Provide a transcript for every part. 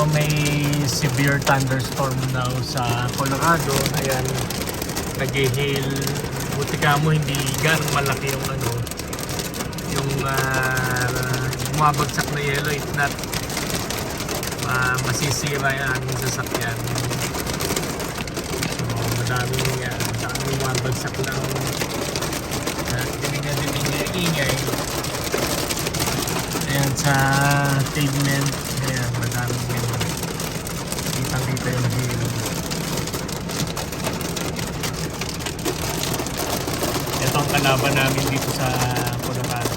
may severe thunderstorm daw sa Colorado. Ayan, nag-hail. Buti ka mo hindi ganong malaki yung ano, yung bumabagsak na yelo. If not, masisira yan ang sasakyan. So, madaming bumabagsak lang. Dinig na ingay. Ayan sa pavement. Ayan, madaming yun. Kitang-kita yung hail. Ito ang kalaban namin dito sa Colorado.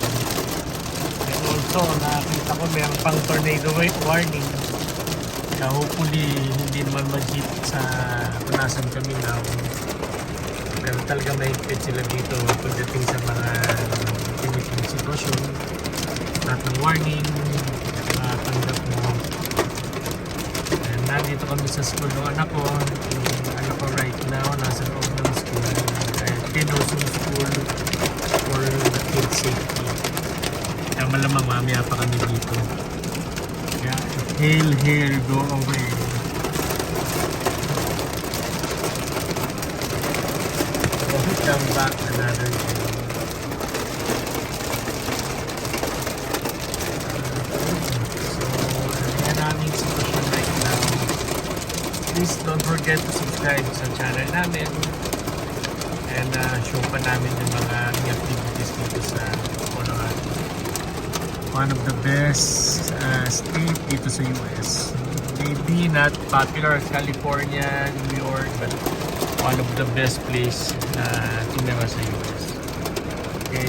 And also, nakakita ko mayroon pang tornado warning. Kaya hopefully, hindi naman mag-hit sa kung nasan kami now. Pero talaga mahigpit sila dito pagdating sa mga tiniting sitwasyon. Lahat ng warning, tanggap mo. And nandito kami sa school ng anak ko. Yung anak ko right now, nasa loob ng school. Pinos yung school for the kids' safety. Kaya malamang mamaya pa kami dito. Kaya hail, go away. Come back another day. So, yan aming sitwasyon right now. Please don't forget to subscribe sa channel namin. And show pa namin yung mga activities dito sa Colorado. One of the best state dito sa US. Maybe not popular as California, New York, but one of the best place tumira sa US. Okay?